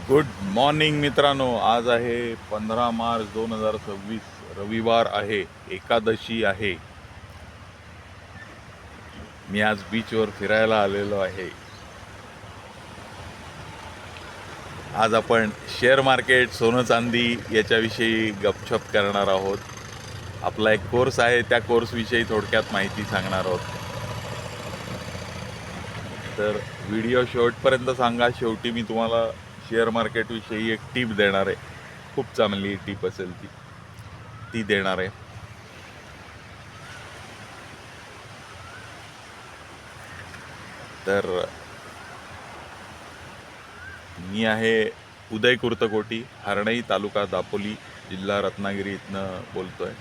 Good morning मित्रांनो. आज आहे 15 मार्च 2026, रविवार आहे, एकादशी आहे. मी आज बीचवर फिरायला आलेलो आहे. आज आपण शेअर मार्केट, सोनं चांदी याच्याविषयी गपशप करणार आहोत. आपला एक कोर्स आहे, त्या कोर्सविषयी थोडक्यात माहिती सांगणार आहोत. तर व्हिडिओ शेवटपर्यंत सांगा. शेवटी मी तुम्हाला शेअर मार्केटविषयी एक टीप देणार आहे. खूप चांगली टीप असेल ती देणार आहे. तर मी आहे उदय कुर्तकोटी, हरणई, तालुका दापोली, जिल्हा रत्नागिरी इथनं बोलतोय.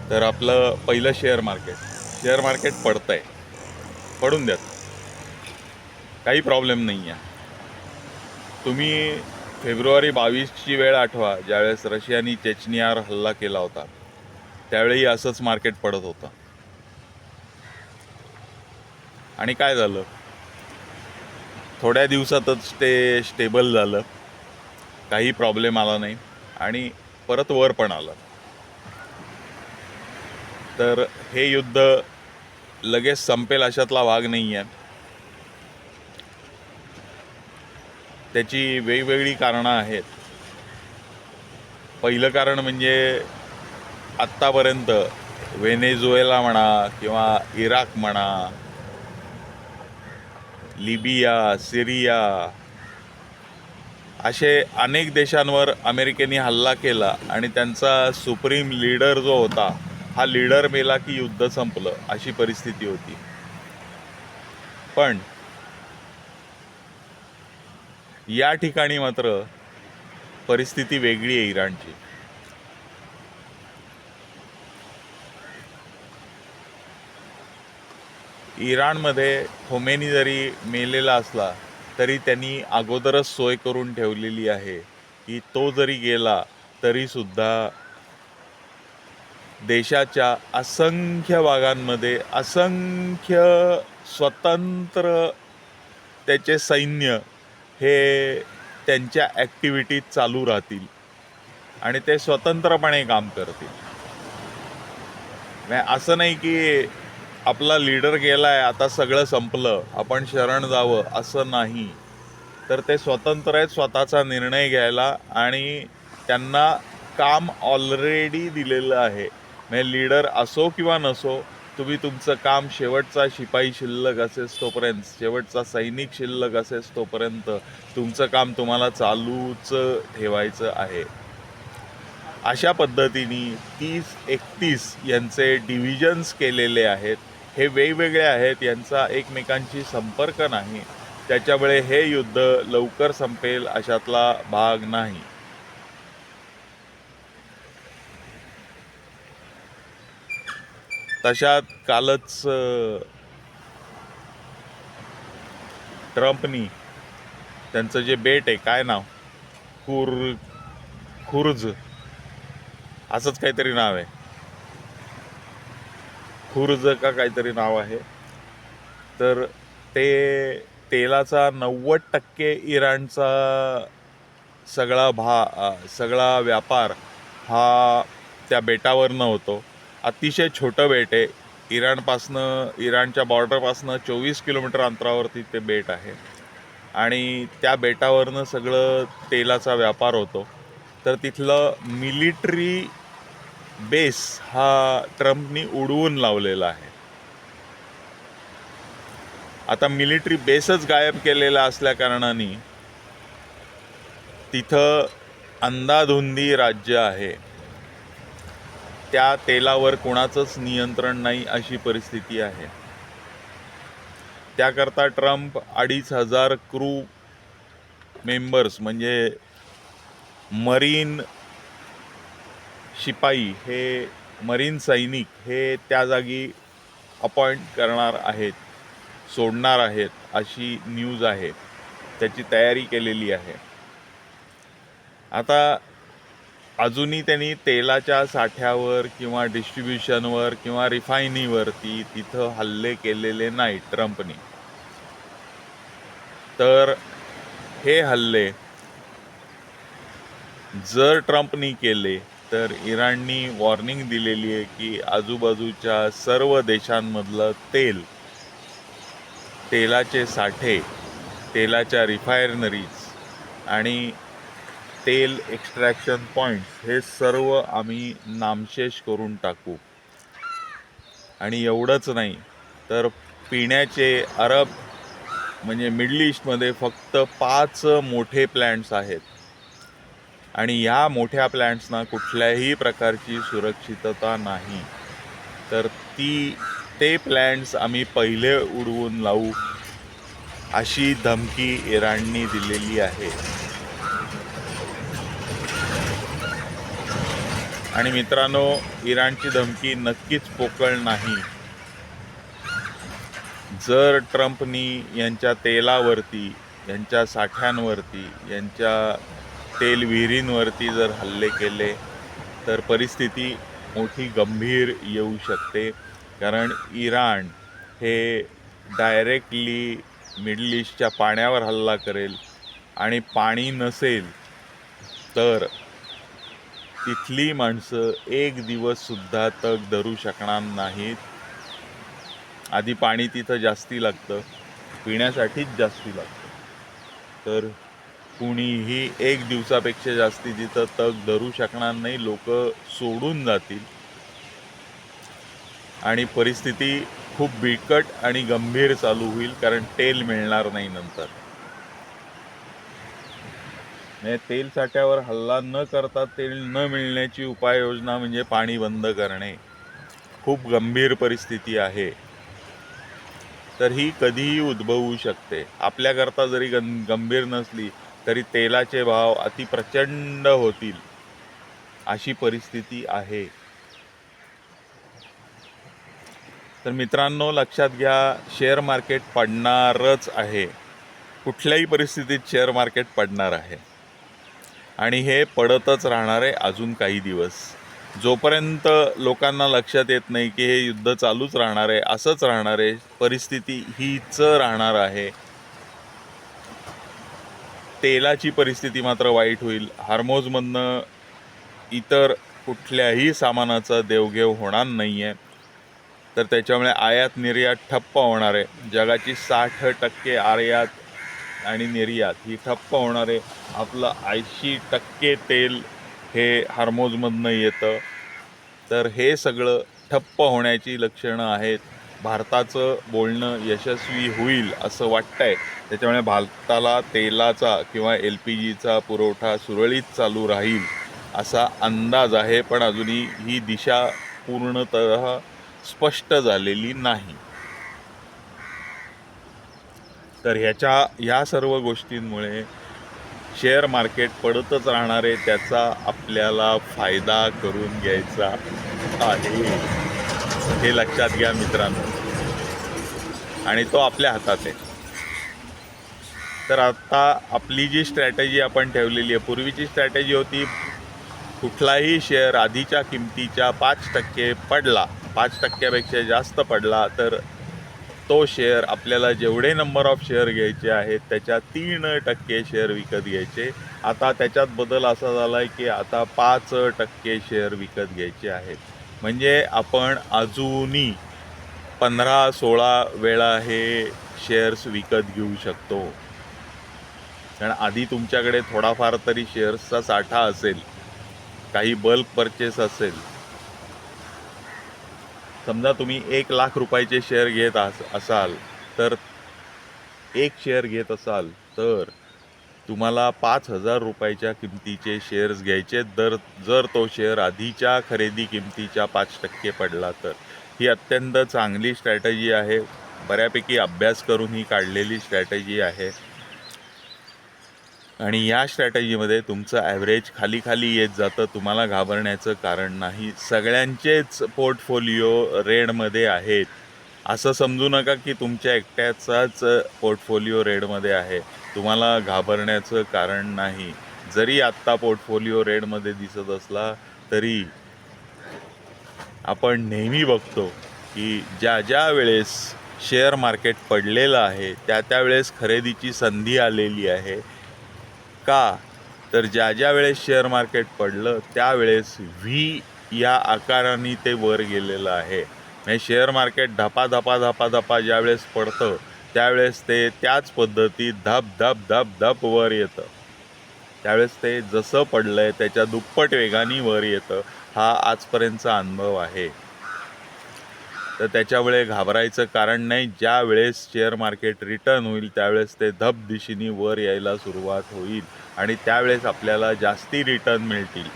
तर आपलं पहिलं शेअर मार्केट पडतंय. पडून द्यात, काही प्रॉब्लेम नाही आहे. तुम्ही फेब्रुवारी 22ची वेळ आठवा, ज्यावेळेस रशियाने चेचनियावर हल्ला केला होता. त्यावेळी असंच मार्केट पडत होतं. आणि काय झालं, थोड्या दिवसातच ते स्टेबल झालं, काही प्रॉब्लेम आला नाही आणि परत वर पण आलं. तर हे युद्ध लगेच संपेल अशातला भाग नाही आहे. त्याची वेगवेगळी कारणं आहेत. पहिलं कारण म्हणजे आत्तापर्यंत व्हेनेझुएला म्हणा किंवा इराक म्हणा, लिबिया, सिरिया असे अनेक देशांवर अमेरिकेने हल्ला केला आणि त्यांचा सुप्रीम लीडर जो होता, हा लीडर मेला की युद्ध संपलं, अशी परिस्थिती होती. पण या ठिकाणी मात्र परिस्थिती वेगळी आहे इराणची. इराणमध्ये खोमेनी जरी मेलेला असला तरी त्यांनी अगोदरच सोय करून ठेवलेली आहे की तो जरी गेला तरीसुद्धा देशाच्या असंख्य भागांमध्ये असंख्य स्वतंत्र त्याचे सैन्य हे त्यांच्या ॲक्टिव्हिटीज चालू राहतील आणि ते स्वतंत्रपणे काम करतील. असं नाही की आपला लीडर गेला आहे, आता सगळं संपलं, आपण शरण जावं, असं नाही. तर ते स्वतंत्र आहेत स्वतःचा निर्णय घ्यायला आणि त्यांना काम ऑलरेडी दिलेलं आहे. म्हणजे लीडर असो किंवा नसो, तुम्ही तुमचं काम शेवटचा शिपाई शिल्लक असेस तोपर्यंत, शेवटचा सैनिक शिल्लक असेस तोपर्यंत तुमचं काम तुम्हाला चालूच ठेवायचं आहे. अशा पद्धतीने 30-31 यांचे डिव्हिजन्स केलेले आहेत. हे वेगवेगळे आहेत, यांचा एकमेकांशी संपर्क नाही. त्याच्यामुळे हे युद्ध लवकर संपेल अशातला भाग नाही. तशात कालच ट्रम्पनी त्यांचं जे बेट आहे, काय नाव, खुर्ज असंच काहीतरी नाव आहे, खुर्ज का काहीतरी नाव आहे. तर ते तेलाचा 90% इराणचा सगळा व्यापार हा त्या बेटावरनं होतो. अतिशय छोटं बेट आहे. इराणच्या बॉर्डरपासनं 24 किलोमीटर अंतरावरती ते बेट आहे आणि त्या बेटावरनं सगळं तेलाचा व्यापार होतो. तर तिथलं मिलिटरी बेस हा ट्रम्पनी उडवून लावलेला आहे. आता मिलिटरी बेसच गायब केलेला असल्याकारणाने तिथं अंधाधुंदी राज्य आहे. त्या तेलावर कोणाचंच नियंत्रण नाही अशी परिस्थिती आहे. त्याकरता ट्रम्प 2,500 क्रू मेंबर्स म्हणजे मरीन शिपाई, हे मरीन सैनिक हे त्या जागी अपॉइंट करणार आहेत, सोडणार आहेत, अशी न्यूज आहे. त्याची तयारी केलेली आहे. आता अजूनही त्यांनी तेलाच्या साठ्यावर किंवा डिस्ट्रीब्युशनवर किंवा रिफायनीवरती तिथं हल्ले केलेले नाही ट्रम्पनी. तर हे हल्ले जर ट्रम्पनी केले तर इराणनी वॉर्निंग दिलेली आहे की आजूबाजूच्या सर्व देशांमधलं तेलाचे साठे, तेलाच्या रिफायनरीज आणि तेल एक्स्ट्रॅक्शन पॉईंट्स हे सर्व आम्ही नामशेष करून टाकू. आणि एवढंच नाही तर पिण्याचे अरब म्हणजे मिडल ईस्टमध्ये फक्त 5 मोठे प्लॅन्ट्स आहेत आणि या मोठ्या प्लॅन्ट्सना कुठल्याही प्रकारची सुरक्षितता नाही. तर ते प्लॅन्ट्स आम्ही पहिले उडवून लावू अशी धमकी इराणनी दिलेली आहे. आणि मित्रांनो, इराणची धमकी नक्कीच पोकळ नाही. जर ट्रम्पनी यांच्या तेलावरती, यांच्या साठ्यांवरती, यांच्या तेल विहिरींवरती जर हल्ले केले तर परिस्थिती मोठी गंभीर येऊ शकते. कारण इराण हे डायरेक्टली मिडल ईस्टच्या पाण्यावर हल्ला करेल आणि पाणी नसेल तर तिथली माणसं एक दिवससुद्धा तग धरू शकणार नाहीत. आधी पाणी तिथं जास्ती लागतं, पिण्यासाठीच जास्ती लागतं. तर कुणीही एक दिवसापेक्षा जास्ती तिथं तग धरू शकणार नाही. लोक सोडून जातील आणि परिस्थिती खूप बिकट आणि गंभीर चालू होईल. कारण तेल मिळणार नाही नंतर. तेल साठ्यावर हल्ला न करता तेल न मिळण्याची उपाययोजना म्हणजे पाणी बंद करणे. खूप गंभीर परिस्थिती आहे. तर ही कधीही उद्भवू शकते. आपल्याकरता जरी गंभीर नसली तरी तेलाचे भाव अतिप्रचंड होतील अशी परिस्थिती आहे. तर मित्रांनो, लक्षात घ्या, शेअर मार्केट पडणारच आहे. कुठल्याही परिस्थितीत शेअर मार्केट पडणार आहे आणि हे पडतच राहणार आहे अजून काही दिवस. जोपर्यंत लोकांना लक्षात येत नाही की हे युद्ध चालूच राहणार आहे, असंच राहणार आहे, परिस्थिती हीच राहणार आहे. तेलाची परिस्थिती मात्र वाईट होईल. हार्मोजमधनं इतर कुठल्याही सामानाचा देवघेव होणार नाही आहे. तर त्याच्यामुळे आयात निर्यात ठप्प होणार आहे. जगाची 60% आयात आणि निर्यात ही ठप्प होणार आहे. आपलं 80% तेल हे हार्मोजमधनं येतं. तर हे सगळं ठप्प होण्याची लक्षणं आहेत. भारताचं बोलणं यशस्वी होईल असं वाटतंय. त्याच्यामुळे भारताला तेलाचा किंवा LPGचा पुरवठा सुरळीत चालू राहील असा अंदाज आहे. पण अजूनही ही दिशा पूर्णतः स्पष्ट झालेली नाही. तर ह्या सर्व गोष्टींमुळे शेअर मार्केट पडतच राहणार आहे. त्याचा आपल्याला फायदा करून घ्यायचा आहे, हे लक्षात घ्या मित्रांनो. आणि तो आपल्या हातात आहे. तर आता आपली जी स्ट्रॅटेजी आपण ठेवलेली आहे, पूर्वीची स्ट्रॅटेजी होती कुठलाही शेअर आधीच्या किमतीच्या 5% पडला, 5%पेक्षा जास्त पडला तर तो शेअर आपल्याला जेवढे नंबर ऑफ शेअर घ्यायचे आहेत त्याच्या 3% शेअर विकत घ्यायचे. आता त्याच्यात बदल असा झाला आहे की आता 5% शेअर विकत घ्यायचे आहेत. म्हणजे आपण अजूनही 15-16 वेळा हे शेअर्स विकत घेऊ शकतो. कारण आधी तुमच्याकडे थोडाफार तरी शेअर्सचा साठा असेल, काही बल्क परचेस असेल. समजा तुम्ही 1 लाख रुपयाचे शेअर घेत असाल तर एक शेअर घेत असाल तर तुम्हाला 5,000 रुपयाच्या किमतीचे शेअर्स घ्यायचे. जर तो शेअर आधीच्या खरेदी किमतीच्या 5% पडला तर. ही अत्यंत चांगली स्ट्रॅटेजी आहे. बऱ्यापैकी अभ्यास करून ही काढलेली स्ट्रॅटेजी आहे. आणि या स्ट्रॅटेजीमध्ये तुमचं ॲव्हरेज खाली येत जातं. तुम्हाला घाबरण्याचं कारण नाही. सगळ्यांचेच पोर्टफोलिओ रेडमध्ये आहेत. असं समजू नका की तुमच्या एकट्याचाच पोर्टफोलिओ रेडमध्ये आहे. तुम्हाला घाबरण्याचं कारण नाही. जरी आत्ता पोर्टफोलिओ रेडमध्ये दिसत असला तरी आपण नेहमी बघतो की ज्या ज्या वेळेस शेअर मार्केट पडलेलं आहे त्या वेळेस खरेदीची संधी आलेली आहे. का तर ज्या ज्या वेळेस शेअर मार्केट पडलं त्यावेळेस व्ही या आकाराने ते वर गेलेलं आहे. म्हणजे शेअर मार्केट धपा धपा धपा धपा ज्यावेळेस पडतं त्यावेळेस ते त्याच पद्धतीत धप धप धप धप वर येतं. त्यावेळेस ते जसं पडलं आहे त्याच्या दुप्पट वेगाने वर येतं. हा आजपर्यंतचा अनुभव आहे. तर त्याच्यामुळे घाबरायचं कारण नाही. ज्या वेळेस शेअर मार्केट रिटर्न होईल त्यावेळेस ते धप दिशेने वर यायला सुरुवात होईल आणि त्यावेळेस आपल्याला जास्ती रिटर्न मिळतील.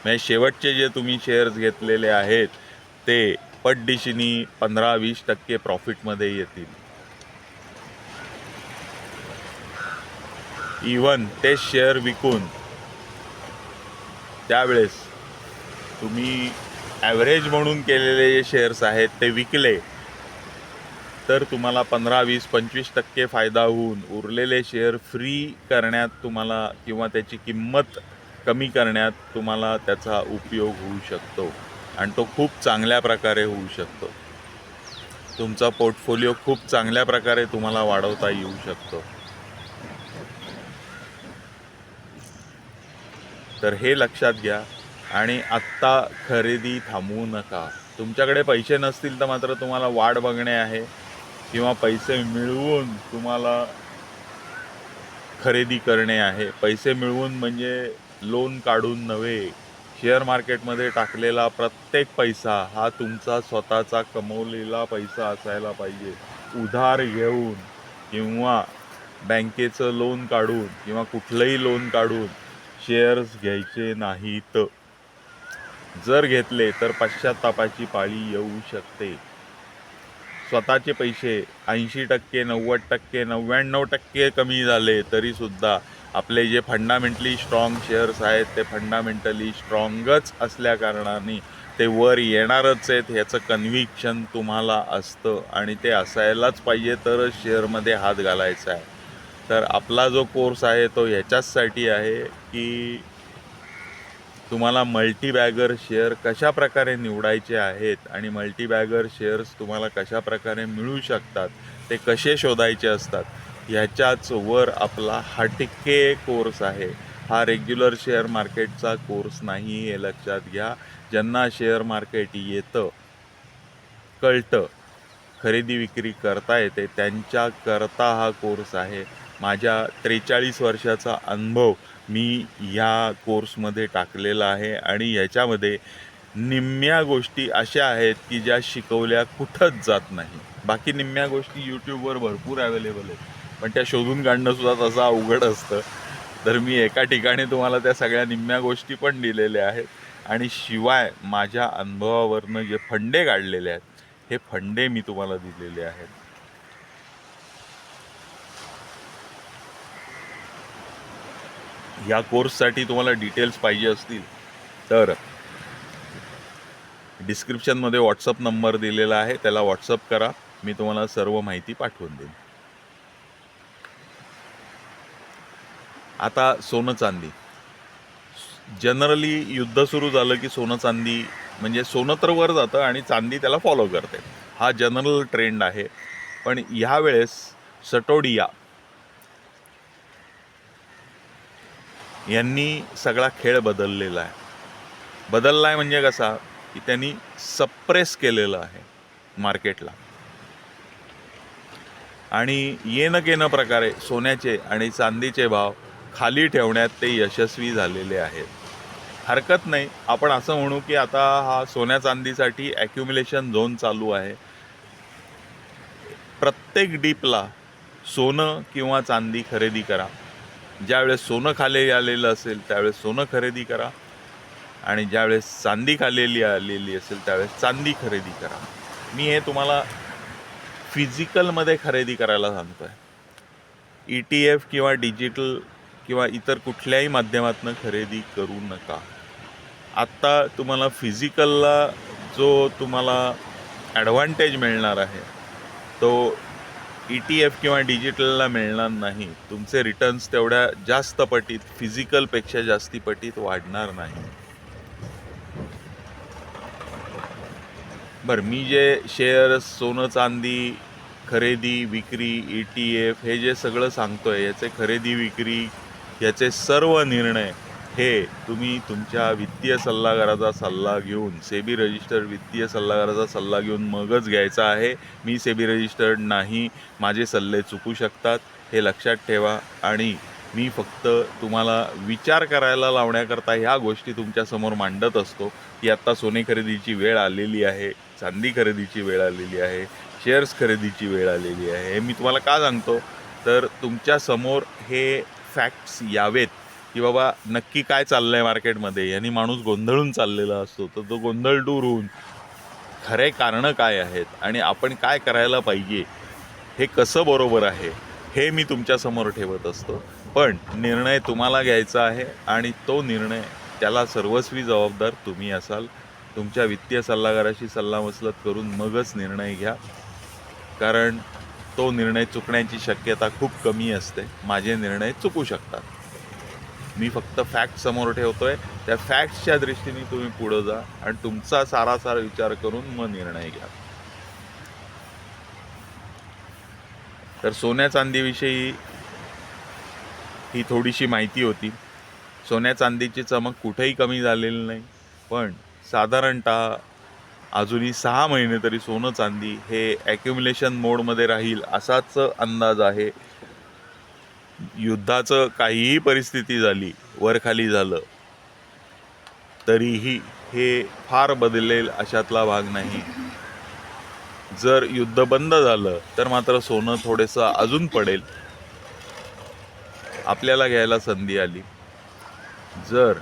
म्हणजे शेवटचे जे तुम्ही शेअर्स घेतलेले आहेत ते पट दिशेने 15-20% प्रॉफिटमध्ये येतील. इव्हन ते शेअर विकून त्यावेळेस तुम्ही ॲव्हरेज म्हणून केलेले जे शेअर्स आहेत ते विकले तर तुम्हाला 15-20-25% फायदा होऊन उरलेले शेअर फ्री करण्यात तुम्हाला किंवा त्याची किंमत कमी करण्यात तुम्हाला त्याचा उपयोग होऊ शकतो आणि तो खूप चांगल्या प्रकारे होऊ शकतो. तुमचा पोर्टफोलिओ खूप चांगल्या प्रकारे तुम्हाला वाढवता येऊ शकतो. तर हे लक्षात घ्या आणि आत्ता खरेदी थांबवू नका. तुमच्याकडे पैसे नसतील तर मात्र तुम्हाला वाट बघणे आहे किंवा पैसे मिळवून तुम्हाला खरेदी करणे आहे. पैसे मिळवून म्हणजे लोन काढून नव्हे. शेअर मार्केटमध्ये टाकलेला प्रत्येक पैसा हा तुमचा स्वतःचा कमवलेला पैसा असायला पाहिजे. उधार घेऊन किंवा बँकेचं लोन काढून किंवा कुठलंही लोन काढून शेअर्स घ्यायचे नाहीत. जर घेतले तर पश्चात्तापाची पाळी येऊ शकते. स्वतःचे पैसे 80%, 90%, 99% कमी झाले तरीसुद्धा आपले जे फंडामेंटली स्ट्रॉंग शेअर्स आहेत ते फंडामेंटली स्ट्रॉंगच असल्या कारणाने ते वर येणारच आहेत ह्याचं कन्व्हिक्शन तुम्हाला असतं आणि ते असायलाच पाहिजे तरच शेअरमध्ये हात घालायचा आहे. तर आपला जो कोर्स आहे तो ह्याच्याचसाठी आहे की तुम्हाला मल्टीबॅगर शेअर कशा प्रकारे निवडायचे आहेत आणि मल्टीबॅगर शेअर्स तुम्हाला कशा प्रकारे मिळू शकतात ते कसे शोधायचे असतात ह्याच्याच वर आपला हाटिके कोर्स आहे. हा रेग्युलर शेअर मार्केटचा कोर्स नाही हे लक्षात घ्या. ज्यांना शेअर मार्केट येतं, कळतं, खरेदी विक्री करता येते त्यांच्याकरता हा कोर्स आहे. माझ्या 43 वर्षाचा अनुभव मी ह्या कोर्समध्ये टाकलेला आहे आणि ह्याच्यामध्ये निम्म्या गोष्टी अशा आहेत की ज्या शिकवल्या कुठंच जात नाही. बाकी निम्म्या गोष्टी यूट्यूबवर भरपूर अवेलेबल आहेत पण त्या शोधून काढणंसुद्धा तसं अवघड असतं. तर मी एका ठिकाणी तुम्हाला त्या सगळ्या निम्म्या गोष्टी पण दिलेल्या आहेत आणि शिवाय माझ्या अनुभवावरनं जे फंडे काढलेले आहेत हे फंडे मी तुम्हाला दिलेले आहेत. या कोर्ससाठी तुम्हाला डिटेल्स पाहिजे असतील तर डिस्क्रिप्शनमध्ये व्हॉट्सअप नंबर दिलेला आहे, त्याला व्हॉट्सअप करा. मी तुम्हाला सर्व माहिती पाठवून देईन. आता सोनं चांदी. जनरली युद्ध सुरू झालं की सोनं चांदी म्हणजे सोनं तर वर जातं आणि चांदी त्याला फॉलो करते. हा जनरल ट्रेंड आहे. पण ह्यावेळेस सटोडिया यांनी सगळा खेळ बदललेला आहे. बदलला आहे म्हणजे कसा की त्यांनी सप्रेस केलेलं आहे मार्केटला आणि येणं केनं प्रकारे सोन्याचे आणि चांदीचे भाव खाली ठेवण्यात ते यशस्वी झालेले आहेत. हरकत नाही, आपण असं म्हणू की आता हा सोन्या चांदीसाठी ॲक्युम्युलेशन झोन चालू आहे. प्रत्येक डीपला सोनं किंवा चांदी खरेदी करा. ज्यावेळेस सोनं खाली आलेलं असेल त्यावेळेस सोनं खरेदी करा आणि ज्यावेळेस चांदी खाली आलेली असेल त्यावेळेस चांदी खरेदी करा. मी हे तुम्हाला फिजिकलमध्ये खरेदी करायला सांगतो आहे. ETF किंवा डिजिटल किंवा इतर कुठल्याही माध्यमातून खरेदी करू नका. आत्ता तुम्हाला फिजिकलला जो तुम्हाला ॲडव्हान्टेज मिळणार आहे तो ETF किंवा डिजिटलला मिळणार नाही. तुमचे रिटर्न्स तेवढ्या जास्त पटीत, फिजिकलपेक्षा जास्ती पटीत वाढणार नाही. बरं, मी जे शेअर्स, सोनं चांदी, खरेदी विक्री, ETF हे जे सगळं सांगतोय, याचे खरेदी विक्री, याचे सर्व निर्णय हे तुम्ही तुमच्या वित्तीय सल्लागाराचा सल्ला घेऊन, सेबी रजिस्टर्ड वित्तीय सल्लागाराचा सल्ला घेऊन मगच घ्यायचा आहे. मी सेबी रजिस्टर्ड नाही, माझे सल्ले चुकू शकतात, हे लक्षात ठेवा. आणि मी फक्त तुम्हाला विचार करायला लावण्याकरता ह्या गोष्टी तुमच्यासमोर मांडत असतो की आत्ता सोने खरेदीची वेळ आलेली आहे, चांदी खरेदीची वेळ आलेली आहे, शेअर्स खरेदीची वेळ आलेली आहे. हे मी तुम्हाला का सांगतो, तर तुमच्यासमोर हे फॅक्ट्स यावेत की बाबा नक्की काय चाललं आहे मार्केटमध्ये. यांनी माणूस गोंधळून चाललेला असतो, तर तो गोंधळ दूर होऊन खरे कारणं काय आहेत आणि आपण काय करायला पाहिजे, हे कसं बरोबर आहे, हे मी तुमच्यासमोर ठेवत असतो. पण निर्णय तुम्हाला घ्यायचा आहे आणि तो निर्णय, त्याला सर्वस्वी जबाबदार तुम्ही असाल. तुमच्या वित्तीय सल्लागाराशी सल्लामसलत करून मगच निर्णय घ्या, कारण तो निर्णय चुकण्याची शक्यता खूप कमी असते. माझे निर्णय चुकू शकतात. मी फक्त फॅक्ट समोर ठेवतोय, त्या फॅक्ट्सच्या दृष्टीने तुम्ही पुढं जा आणि तुमचा सारासार विचार करून मग निर्णय घ्या. तर सोन्या चांदीविषयी ही थोडीशी माहिती होती. सोन्या चांदीची चमक कुठेही कमी झालेली नाही, पण साधारणतः अजूनही 6 महिने तरी सोनं चांदी हे ॲक्युम्युलेशन मोडमध्ये राहील असाच अंदाज आहे. युद्धाचं काहीही परिस्थिती झाली, वरखाली झालं, तरीही हे फार बदलेल अशातला भाग नाही. जर युद्ध बंद झालं तर मात्र सोनं थोडंसं अजून पडेल, आपल्याला घ्यायला संधी आली. जर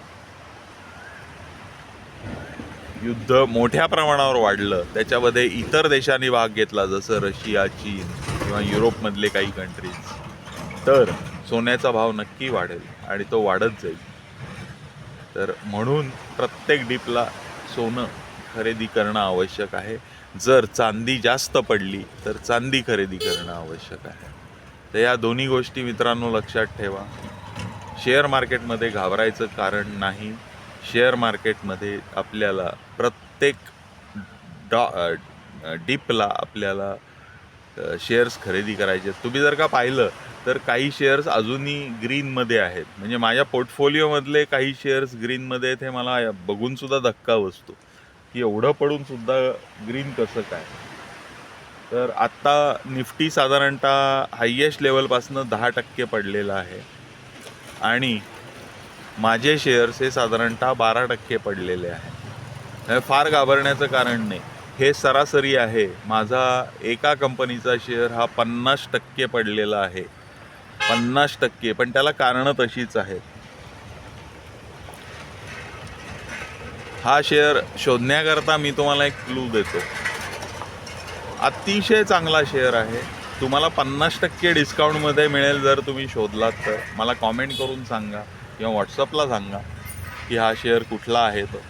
युद्ध मोठ्या प्रमाणावर वाढलं, त्याच्यामध्ये इतर देशांनी भाग घेतला, जसं रशिया, चीन किंवा युरोपमधले काही कंट्रीज, तर सोन्याचा भाव नक्की वाढेल आणि तो वाढत जाईल. तर म्हणून प्रत्येक डिपला सोनं खरेदी करणं आवश्यक आहे. जर चांदी जास्त पडली तर चांदी खरेदी करणं आवश्यक आहे. तर या दोन्ही गोष्टी मित्रांनो लक्षात ठेवा. शेअर मार्केटमध्ये घाबरायचं कारण नाही. शेअर मार्केटमध्ये आपल्याला प्रत्येक डिपला आपल्याला शेअर्स खरेदी करायचे. तुम्ही जर का पाहिलं तर काही शेअर्स अजूनही ग्रीनमध्ये आहेत. म्हणजे माझ्या पोर्टफोलिओमधले काही शेअर्स ग्रीनमध्ये आहेत. हे मला बघूनसुद्धा धक्का बसतो की एवढं पडूनसुद्धा ग्रीन कसं काय. तर आत्ता निफ्टी साधारणतः हायेस्ट लेवलपासून 10% पडलेला आहे आणि माझे शेअर्स हे साधारणतः 12% पडलेले आहे. फार घाबरण्याचं कारण नाही. हे सरासरी आहे. माझा एका कंपनीचा शेअर हा 50% पडलेला आहे. 50%. पण त्याला कारणं तशीच आहेत. हा शेअर शोधण्याकरता मी तुम्हाला एक क्लू देतो. अतिशय चांगला शेअर आहे. तुम्हाला 50% डिस्काउंटमध्ये मिळेल. जर तुम्ही शोधलात तर मला कॉमेंट करून सांगा किंवा व्हॉट्सअपला सांगा की हा शेअर कुठला आहे. तो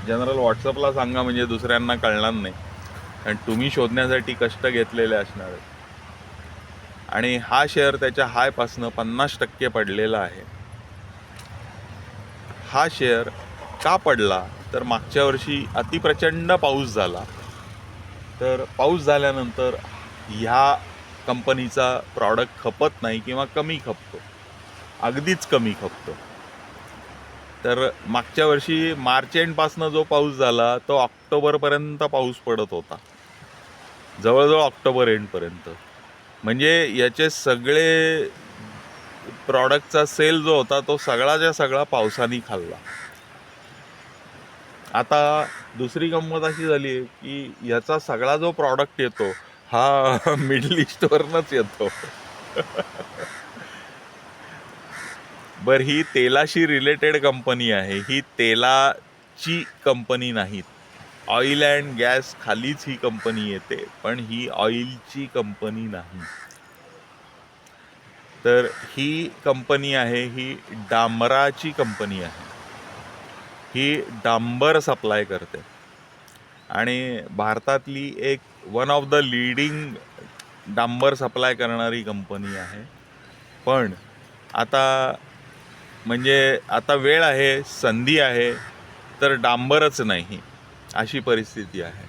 जनरल व्हॉट्सअपला सांगा, म्हणजे दुसऱ्यांना कळणार नाही, कारण तुम्ही शोधण्यासाठी कष्ट घेतलेले असणार आहेत. आणि हा शेअर त्याच्या हायपासनं 50% पडलेला आहे. हा शेअर का पडला, तर मागच्या वर्षी अतिप्रचंड पाऊस झाला. तर पाऊस झाल्यानंतर ह्या कंपनीचा प्रॉडक्ट खपत नाही किंवा कमी खपतो, अगदीच कमी खपतो. तर मागच्या वर्षी मार्च एंडपासनं जो पाऊस झाला तो ऑक्टोबरपर्यंत पाऊस पडत होता, जवळजवळ ऑक्टोबर एंडपर्यंत. म्हणजे याचे सगळे प्रॉडक्टचा सेल जो होता तो सगळाच्या सगळा पावसाने खाल्ला. आता दुसरी गंमत अशी झाली आहे की याचा सगळा जो प्रॉडक्ट येतो हा मिडल ईस्टवरनंच येतो. बरं, ही तेलाशी रिलेटेड कंपनी आहे. ही तेलाची कंपनी नाहीत. ऑइल अँड गॅस खालीच ही कंपनी येते, पण ही ऑइलची कंपनी नाही. तर ही कंपनी आहे, ही डांबराची कंपनी आहे. ही डांबर सप्लाय करते आणि भारतातली एक वन ऑफ द लीडिंग डांबर सप्लाय करणारी कंपनी आहे. पण आता म्हणजे आता वेळ आहे, संधी आहे, तर डांबरच नाही अशी परिस्थिती आहे.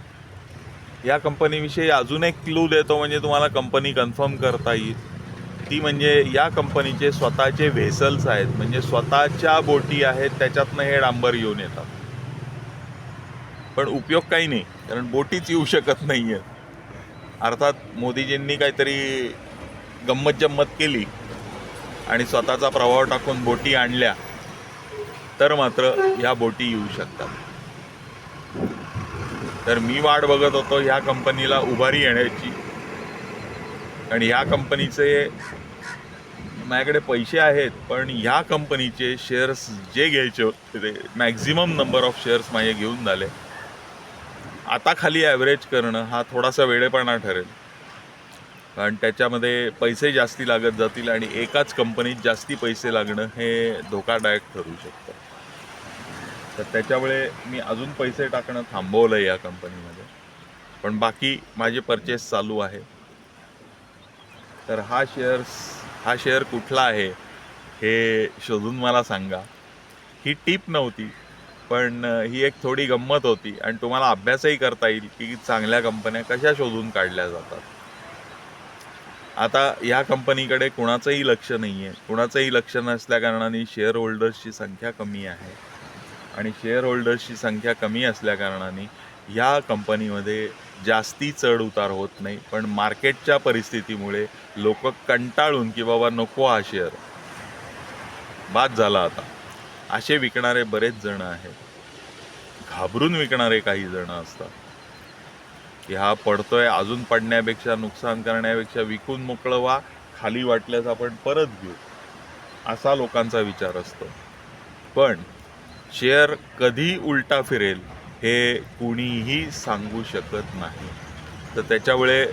या कंपनीविषयी अजून एक क्लू देतो, म्हणजे तुम्हाला कंपनी कन्फर्म करता येईल. ती म्हणजे या कंपनीचे स्वतःचे व्हेसल्स आहेत, म्हणजे स्वतःच्या बोटी आहेत, त्याच्यातनं हे डांबर येऊन येतात. पण उपयोग काही नाही, कारण बोटीच येऊ शकत नाही आहेत. अर्थात मोदीजींनी काहीतरी गंमत जम्मत केली आणि स्वतःचा प्रभाव टाकून बोटी आणल्या, तर मात्र ह्या बोटी येऊ शकतात. तर मी वाट बघत होतो ह्या कंपनीला उभारी येण्याची, आणि ह्या कंपनीचे माझ्याकडे पैसे आहेत, पण ह्या कंपनीचे शेअर्स जे घ्यायचे होते ते मॅक्झिमम नंबर ऑफ शेअर्स माझे घेऊन झाले. आता खाली ॲव्हरेज करणं हा थोडासा वेडेपणा ठरेल, कारण त्याच्यामध्ये पैसे जास्ती लागत जातील आणि एकाच कंपनीत जास्ती पैसे लागणं हे धोकादायक ठरू शकतं. तर त्याच्यामुळे मी अजून पैसे टाकणं थांबवलं या कंपनीमध्ये, पण बाकी माझे परचेस चालू आहे. तर हा शेअर कुठला आहे हे शोधून मला सांगा. ही टिप नव्हती, पण ही एक थोडी गंमत होती, आणि तुम्हाला अभ्यासही करता येईल की चांगल्या कंपन्या कशा शोधून काढल्या जातात. आता या कंपनीकडे कुणाचंही लक्ष नाही आहे. कुणाचंही लक्ष नसल्याकारणाने शेअर होल्डर्सची संख्या कमी आहे, आणि शेअर होल्डर्सची संख्या कमी असल्याकारणाने ह्या कंपनीमध्ये जास्ती चढ उतार होत नाही. पण मार्केटच्या परिस्थितीमुळे लोक कंटाळून की बाबा नको हा शेअर, बाद झाला आता, असे विकणारे बरेच जण आहेत. घाबरून विकणारे काही जण असतात की हा पडतोय, अजून पडण्यापेक्षा, नुकसान करण्यापेक्षा विकून मोकळं व्हा, खाली वाटल्यास आपण परत घेऊ, असा लोकांचा विचार असतो. पण शेअर कधी उलटा फिरेल हे कुणीही सांगू शकत नाही. तर त्याच्यामुळे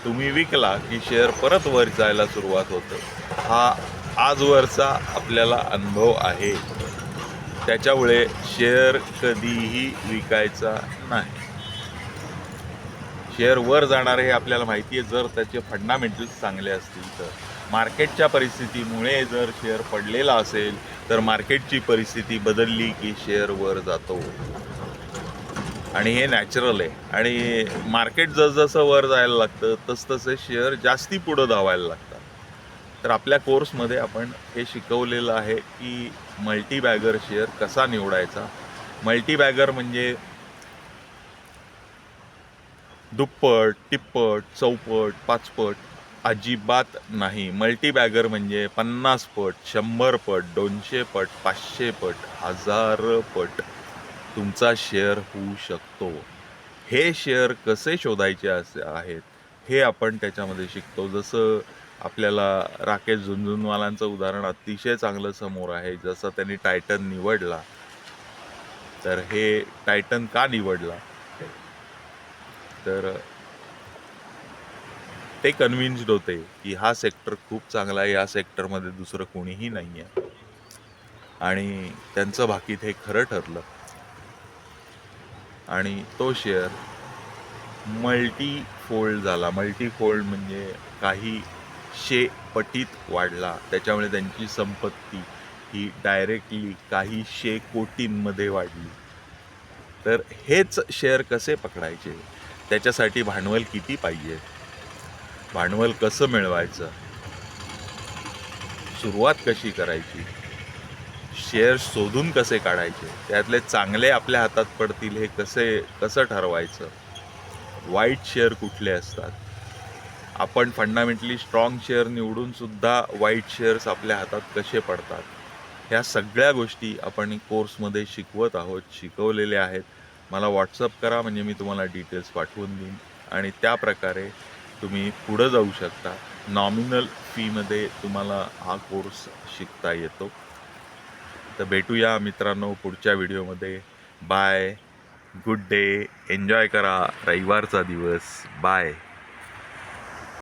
तुम्ही विकला की शेअर परत वर जायला सुरुवात होतं. हा आजवरचा आपल्याला अनुभव आहे. त्याच्यामुळे शेअर कधीही विकायचा नाही. शेअर वर जाणार हे आपल्याला माहिती आहे, जर त्याचे फंडामेंटल्स चांगले असतील तर. मार्केटच्या परिस्थितीमुळे जर शेअर पडलेला असेल, तर मार्केटची परिस्थिती बदलली की शेअर वर जातो, आणि हे नॅचरल आहे. आणि मार्केट जसजसं वर जायला लागतं तसतसे शेअर जास्ती पुढं धावायला लागतात. तर आपल्या कोर्समध्ये आपण हे शिकवलेलं आहे की मल्टीबॅगर शेअर कसा निवडायचा. मल्टीबॅगर म्हणजे दुप्पट, तिप्पट, चौपट, पाचपट अजिबात नाही. मल्टीबॅगर म्हणजे 50 पट, 100 पट, 200 पट, 500 पट, 1000 पट तुमचा शेअर होऊ शकतो. हे शेअर कसे शोधायचे आहेत हे आपण त्याच्यामध्ये शिकतो. जसं आपल्याला राकेश झुनझुनवालांचं उदाहरण अतिशय चांगलं समोर आहे. जसं त्यांनी टायटन निवडला, तर हे टायटन का निवडला, तर ते कन्व्हिन्स्ड होते की हा सेक्टर खूप चांगला आहे, या सेक्टरमध्ये दुसरं कोणीही नाही आहे, आणि त्यांचं भाकीत हे खरं ठरलं, आणि तो शेअर मल्टी फोल्ड झाला. मल्टी फोल्ड म्हणजे काही पटीत वाढला. त्याच्यामुळे त्यांची संपत्ती ही डायरेक्टली काही कोटींमध्ये वाढली. तर हेच शेअर कसे पकडायचे, त्याच्यासाठी भांडवल किती पाहिजे, भांडवल कसं मिळवायचं, सुरुवात कशी करायची, शेअर शोधून कसे काढायचे, त्यातले चांगले आपल्या हातात पडतील हे कसं ठरवायचं, वाईट शेअर कुठले असतात, आपण फंडामेंटली स्ट्रॉंग शेअर निवडून सुद्धा वाईट शेअर्स आपल्या हातात कसे पडतात, ह्या सगळ्या गोष्टी आपण कोर्समध्ये शिकवलेल्या आहेत. मला व्हॉट्सअप करा, म्हणजे मी तुम्हाला डिटेल्स पाठवून देईन, आणि त्या प्रकारे तुम्ही पुढं जाऊ शकता. नॉमिनल फीमध्ये तुम्हाला हा कोर्स शिकता येतो. तर भेटूया मित्रांनो पुढच्या व्हिडिओमध्ये. बाय, गुड डे, एन्जॉय करा रविवारचा दिवस. बाय.